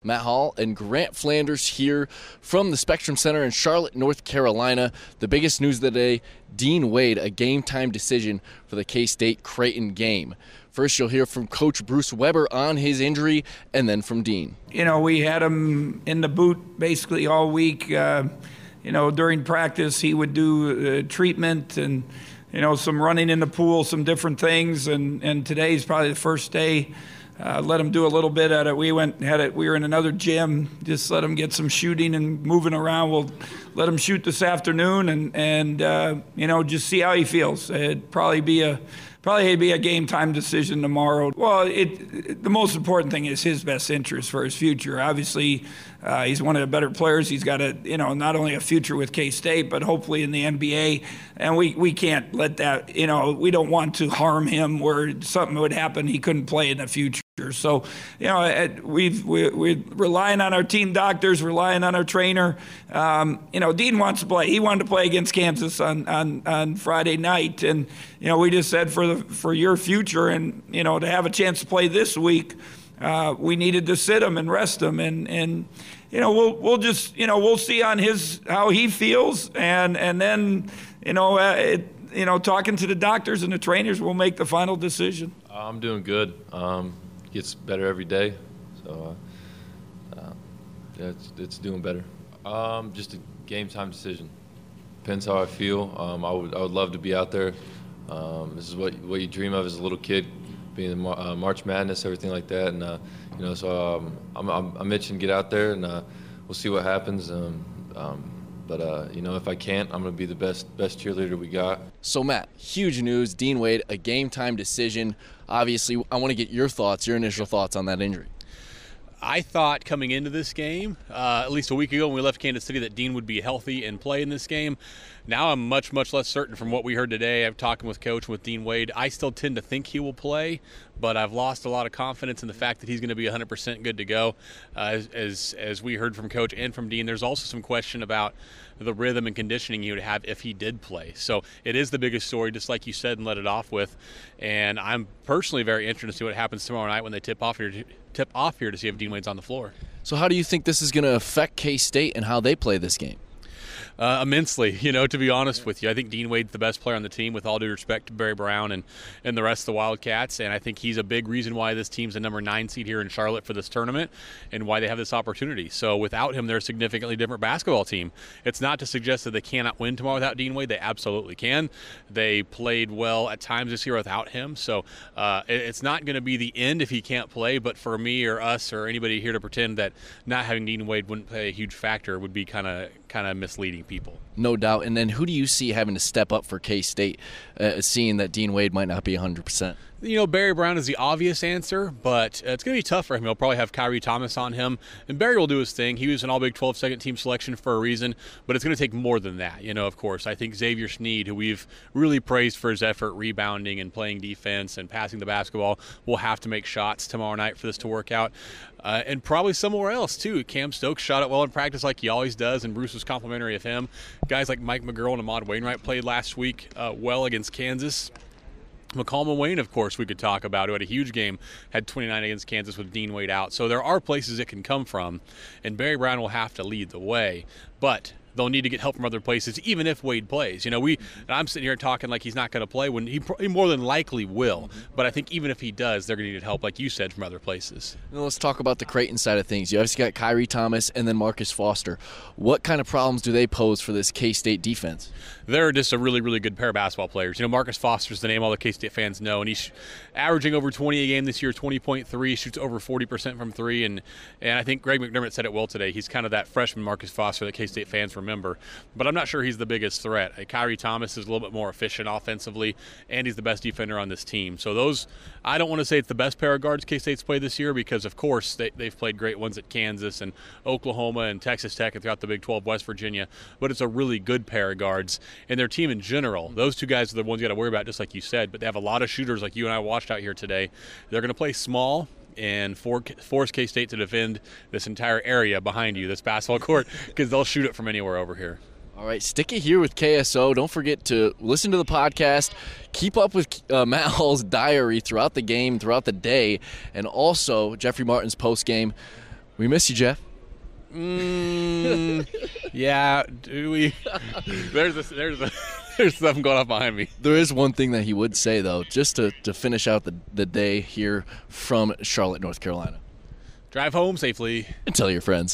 Matt Hall and Grant Flanders here from the Spectrum Center in Charlotte, North Carolina. The biggest news of the day, Dean Wade, a game-time decision for the K-State Creighton game. First, you'll hear from Coach Bruce Weber on his injury, and then from Dean. You know, we had him in the boot basically all week. During practice, he would do treatment and, some running in the pool, some different things. And today's probably the first day. Let him do a little bit at it. We were in another gym. Just let him get some shooting and moving around. We'll let him shoot this afternoon and just see how he feels. It'd probably be a game time decision tomorrow. Well, the most important thing is his best interest for his future. Obviously, he's one of the better players. He's got not only a future with K-State, but hopefully in the NBA. And we can't let that, we don't want to harm him where something would happen he couldn't play in the future. So, we're relying on our team doctors, relying on our trainer. Dean wants to play. He wanted to play against Kansas on Friday night, and we just said for your future and to have a chance to play this week, we needed to sit him and rest him, and we'll just we'll see on how he feels, and then talking to the doctors and the trainers, we'll make the final decision. I'm doing good. Gets better every day, so it's doing better. Just a game time decision. Depends how I feel. I would love to be out there. This is what you dream of as a little kid, being in March Madness, everything like that, and so I'm itching to get out there, and we'll see what happens. But if I can't, I'm going to be the best cheerleader we got. So, Matt, huge news. Dean Wade, a game-time decision. Obviously, I want to get your initial thoughts on that injury. I thought coming into this game, at least a week ago when we left Kansas City, that Dean would be healthy and play in this game. Now I'm much, much less certain from what we heard today. I'm talking with Coach and with Dean Wade. I still tend to think he will play, but I've lost a lot of confidence in the fact that he's going to be 100% good to go. As we heard from Coach and from Dean, there's also some question about the rhythm and conditioning he would have if he did play. So it is the biggest story, just like you said, and let it off with. And I'm personally very interested to see what happens tomorrow night when they tip off here to see if Dean Wade's on the floor. So how do you think this is going to affect K-State and how they play this game? Immensely, to be honest with you. I think Dean Wade's the best player on the team, with all due respect to Barry Brown and the rest of the Wildcats, and I think he's a big reason why this team's a number 9 seed here in Charlotte for this tournament and why they have this opportunity. So without him, they're a significantly different basketball team. It's not to suggest that they cannot win tomorrow without Dean Wade. They absolutely can. They played well at times this year without him, so it's not going to be the end if he can't play, but for me or us or anybody here to pretend that not having Dean Wade wouldn't play a huge factor would be kind of misleading people. No doubt. And then who do you see having to step up for K-State, seeing that Dean Wade might not be 100%? Barry Brown is the obvious answer, but it's going to be tough for him. He'll probably have Kyrie Thomas on him, and Barry will do his thing. He was an All-Big 12 second-team selection for a reason, but it's going to take more than that, of course. I think Xavier Sneed, who we've really praised for his effort rebounding and playing defense and passing the basketball, will have to make shots tomorrow night for this to work out. And probably somewhere else, too. Cam Stokes shot it well in practice like he always does, and Bruce was complimentary of him. Guys like Mike McGurl and Ahmad Wainwright played last week well against Kansas. McCallum Wayne, of course, we could talk about, who had a huge game, had 29 against Kansas with Dean Wade out. So there are places it can come from, and Barry Brown will have to lead the way. But they'll need to get help from other places, even if Wade plays. I'm sitting here talking like he's not going to play when he more than likely will. But I think even if he does, they're going to need help, like you said, from other places. Now let's talk about the Creighton side of things. You obviously got Kyrie Thomas and then Marcus Foster. What kind of problems do they pose for this K-State defense? They're just a really, really good pair of basketball players. Marcus Foster's the name all the K-State fans know, and he's averaging over 20 a game this year, 20.3, shoots over 40% from three, and I think Greg McDermott said it well today. He's kind of that freshman Marcus Foster that K-State fans remember, but I'm not sure he's the biggest threat. Kyrie Thomas is a little bit more efficient offensively, and he's the best defender on this team. So those, I don't want to say it's the best pair of guards K-State's played this year, because of course they've played great ones at Kansas and Oklahoma and Texas Tech and throughout the Big 12, West Virginia, but it's a really good pair of guards. And their team in general, those two guys are the ones you got to worry about, just like you said, but they have a lot of shooters like you and I watched out here today. They're going to play small and force K-State to defend this entire area behind you, this basketball court, because they'll shoot it from anywhere over here. All right, stick it here with KSO. Don't forget to listen to the podcast. Keep up with Matt Hall's diary throughout the game, throughout the day, and also Jeffrey Martin's post-game. We miss you, Jeff. Yeah, do we? There's something going on behind me. There is one thing that he would say, though, just to finish out the day here from Charlotte, North Carolina. Drive home safely. And tell your friends.